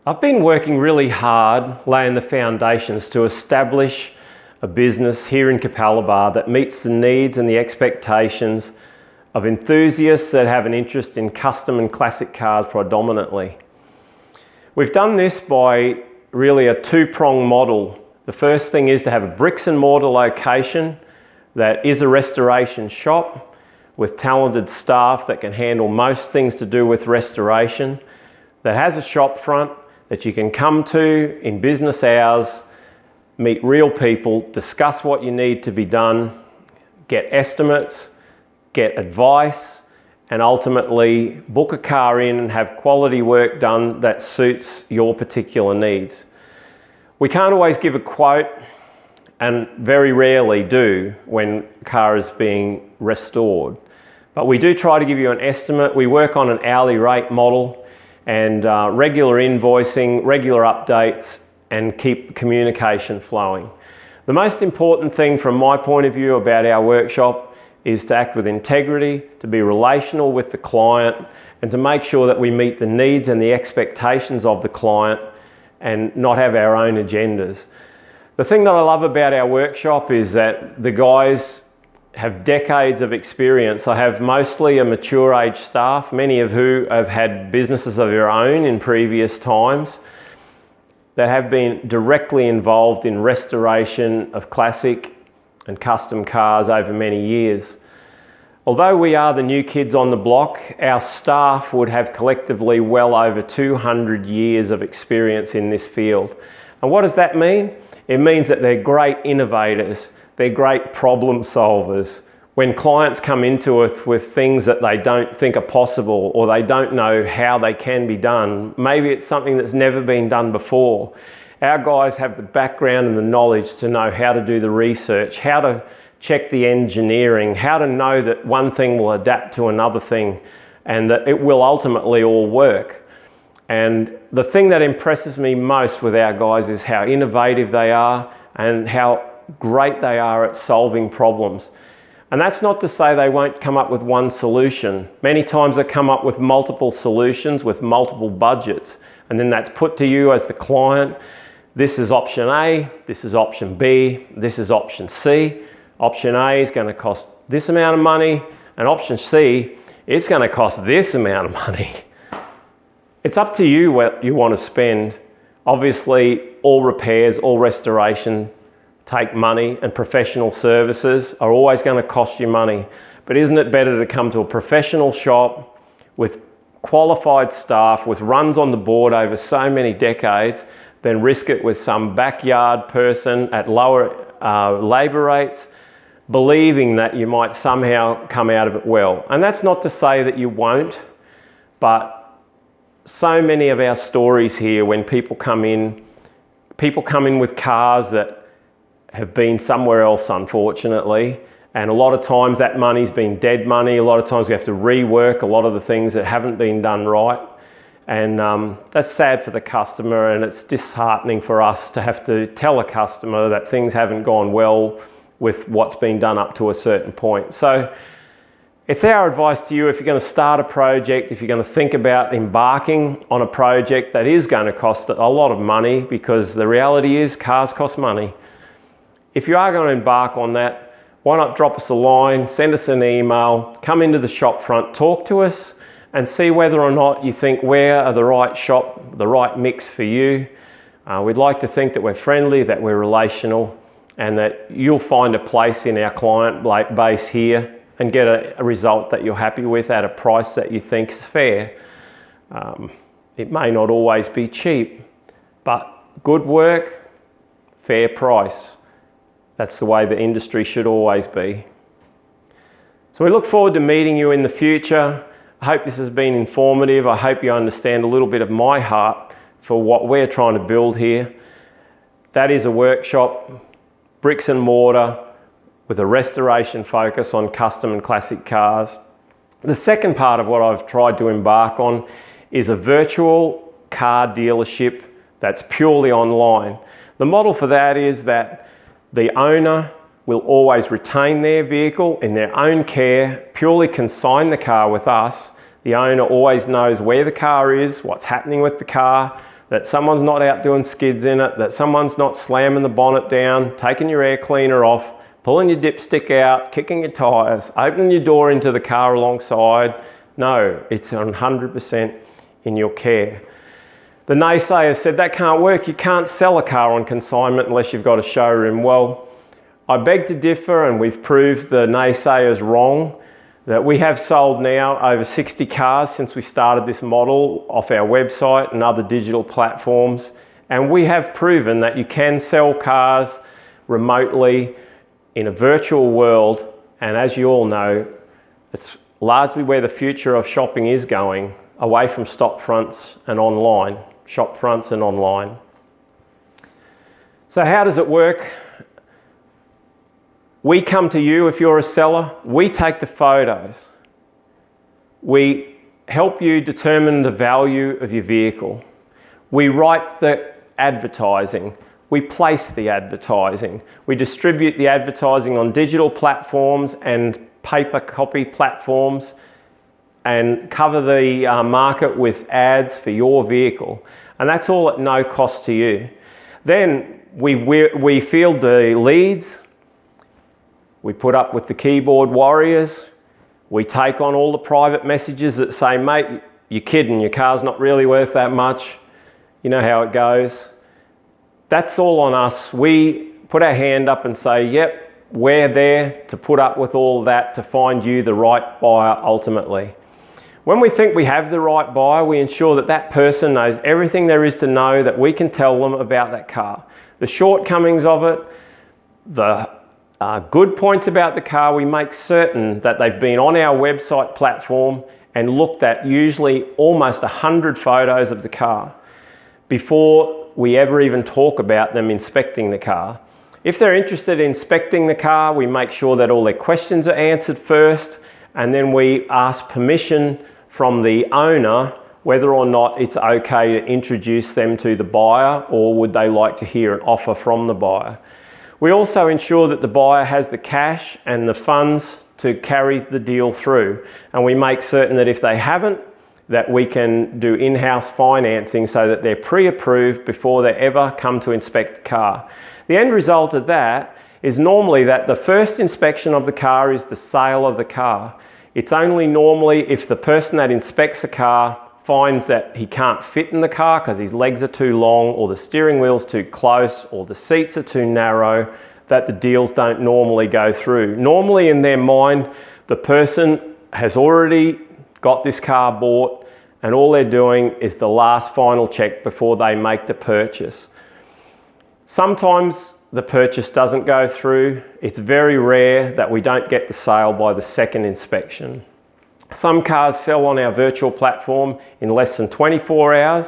I've been working really hard laying the foundations to establish a business here in Capalaba that meets the needs and the expectations of enthusiasts that have an interest in custom and classic cars predominantly. We've done this by really a two-pronged model. The first thing is to have a bricks and mortar location that is a restoration shop with talented staff that can handle most things to do with restoration, that has a shop front that you can come to in business hours, meet real people, discuss what you need to be done, get estimates, get advice, and ultimately book a car in and have quality work done that suits your particular needs. We can't always give a quote, and very rarely do when a car is being restored. But we do try to give you an estimate. We work on an hourly rate model and regular invoicing, regular updates, and keep communication flowing. The most important thing from my point of view about our workshop is to act with integrity, to be relational with the client, and to make sure that we meet the needs and the expectations of the client and not have our own agendas. The thing that I love about our workshop is that the guys have decades of experience. I have mostly a mature age staff, many of who have had businesses of their own in previous times that have been directly involved in restoration of classic and custom cars over many years. Although we are the new kids on the block, our staff would have collectively well over 200 years of experience in this field. And what does that mean? It means that they're great innovators. They're great problem solvers. When clients come into it with things that they don't think are possible or they don't know how they can be done, maybe it's something that's never been done before, our guys have the background and the knowledge to know how to do the research, how to check the engineering, how to know that one thing will adapt to another thing and that it will ultimately all work. And the thing that impresses me most with our guys is how innovative they are and how great they are at solving problems. And that's not to say they won't come up with one solution. Many times they come up with multiple solutions with multiple budgets, and then that's put to you as the client. This is option A, this is option B, this is option C. Option A is going to cost this amount of money, and option C, it's going to cost this amount of money. It's up to you what you want to spend. Obviously, all repairs, all restoration take money, and professional services are always going to cost you money. But isn't it better to come to a professional shop with qualified staff, with runs on the board over so many decades, than risk it with some backyard person at lower labour rates, believing that you might somehow come out of it well? And that's not to say that you won't, but so many of our stories here, when people come in with cars that have been somewhere else, unfortunately, and a lot of times that money's been dead money. A lot of times we have to rework a lot of the things that haven't been done right, and that's sad for the customer, and it's disheartening for us to have to tell a customer that things haven't gone well with what's been done up to a certain point. So it's our advice to you, if you're going to start a project, if you're going to think about embarking on a project that is going to cost a lot of money, because the reality is cars cost money. If you are going to embark on that, why not drop us a line, send us an email, come into the shop front, talk to us and see whether or not you think we're the right shop, the right mix for you. We'd like to think that we're friendly, that we're relational, and that you'll find a place in our client base here and get a result that you're happy with at a price that you think is fair. It may not always be cheap, but good work, fair price. That's the way the industry should always be. So we look forward to meeting you in the future. I hope this has been informative. I hope you understand a little bit of my heart for what we're trying to build here. That is a workshop, bricks and mortar, with a restoration focus on custom and classic cars. The second part of what I've tried to embark on is a virtual car dealership that's purely online. The model for that is that the owner will always retain their vehicle in their own care, purely consign the car with us. The owner always knows where the car is, what's happening with the car, that someone's not out doing skids in it, that someone's not slamming the bonnet down, taking your air cleaner off, pulling your dipstick out, kicking your tyres, opening your door into the car alongside. No, it's 100% in your care. The naysayers said that can't work, you can't sell a car on consignment unless you've got a showroom. Well, I beg to differ, and we've proved the naysayers wrong, that we have sold now over 60 cars since we started this model off our website and other digital platforms. And we have proven that you can sell cars remotely in a virtual world. And as you all know, it's largely where the future of shopping is going, away from stock fronts and online, shop fronts and online. So how does it work? We come to you if you're a seller, we take the photos. We help you determine the value of your vehicle. We write the advertising. We place the advertising. We distribute the advertising on digital platforms and paper copy platforms and cover the market with ads for your vehicle. And that's all at no cost to you. Then we field the leads. We put up with the keyboard warriors. We take on all the private messages that say, mate, you're kidding, your car's not really worth that much. You know how it goes. That's all on us. We put our hand up and say, yep, we're there to put up with all that to find you the right buyer ultimately. When we think we have the right buyer, we ensure that that person knows everything there is to know that we can tell them about that car. The shortcomings of it, the good points about the car, we make certain that they've been on our website platform and looked at usually almost 100 photos of the car before we ever even talk about them inspecting the car. If they're interested in inspecting the car, we make sure that all their questions are answered first, and then we ask permission from the owner whether or not it's okay to introduce them to the buyer, or would they like to hear an offer from the buyer. We also ensure that the buyer has the cash and the funds to carry the deal through, and we make certain that if they haven't, that we can do in-house financing so that they're pre-approved before they ever come to inspect the car. The end result of that is normally that the first inspection of the car is the sale of the car. It's only normally if the person that inspects the car finds that he can't fit in the car because his legs are too long, or the steering wheel's too close, or the seats are too narrow, that the deals don't normally go through. Normally in their mind, the person has already got this car bought and all they're doing is the last final check before they make the purchase. Sometimes the purchase doesn't go through. It's very rare that we don't get the sale by the second inspection. Some cars sell on our virtual platform in less than 24 hours.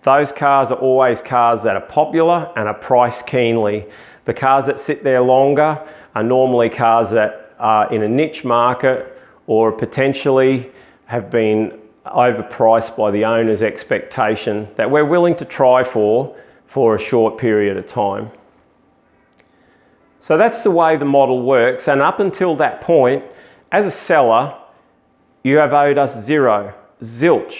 Those cars are always cars that are popular and are priced keenly. The cars that sit there longer are normally cars that are in a niche market or potentially have been overpriced by the owner's expectation that we're willing to try for a short period of time. So that's the way the model works, and up until that point, as a seller, you have owed us zero, zilch.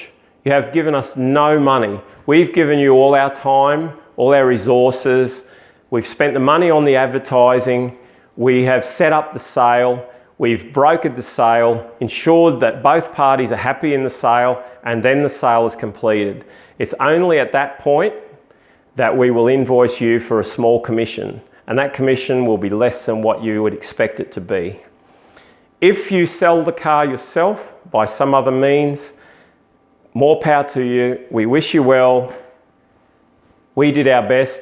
You have given us no money. We've given you all our time, all our resources. We've spent the money on the advertising. We have set up the sale. We've brokered the sale, ensured that both parties are happy in the sale, and then the sale is completed. It's only at that point that we will invoice you for a small commission, and that commission will be less than what you would expect it to be. If you sell the car yourself by some other means, more power to you. We wish you well. We did our best.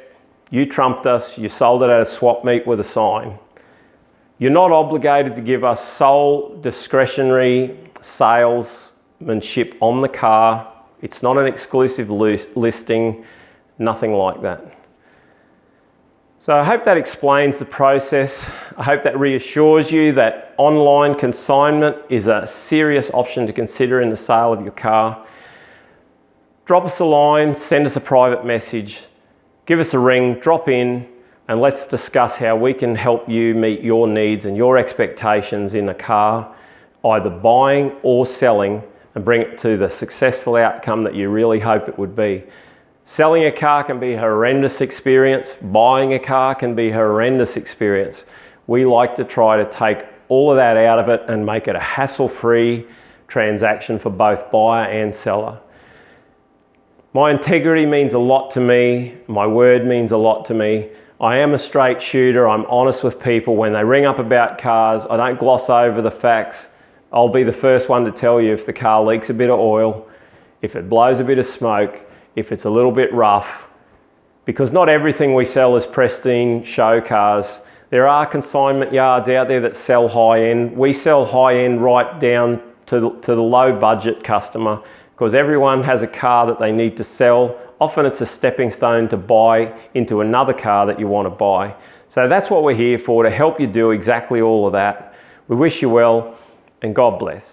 You trumped us. You sold it at a swap meet with a sign. You're not obligated to give us sole discretionary salesmanship on the car. It's not an exclusive listing, nothing like that. So I hope that explains the process. I hope that reassures you that online consignment is a serious option to consider in the sale of your car. Drop us a line, send us a private message, give us a ring, drop in, and let's discuss how we can help you meet your needs and your expectations in a car, either buying or selling, and bring it to the successful outcome that you really hope it would be. Selling a car can be a horrendous experience. Buying a car can be a horrendous experience. We like to try to take all of that out of it and make it a hassle-free transaction for both buyer and seller. My integrity means a lot to me. My word means a lot to me. I am a straight shooter. I'm honest with people. When they ring up about cars, I don't gloss over the facts. I'll be the first one to tell you if the car leaks a bit of oil, if it blows a bit of smoke, if it's a little bit rough, because not everything we sell is pristine show cars. There are consignment yards out there that sell high-end. We sell high-end right down to the low budget customer, because everyone has a car that they need to sell. Often it's a stepping stone to buy into another car that you want to buy. So that's what we're here for, to help you do exactly all of that. We wish you well, and God bless.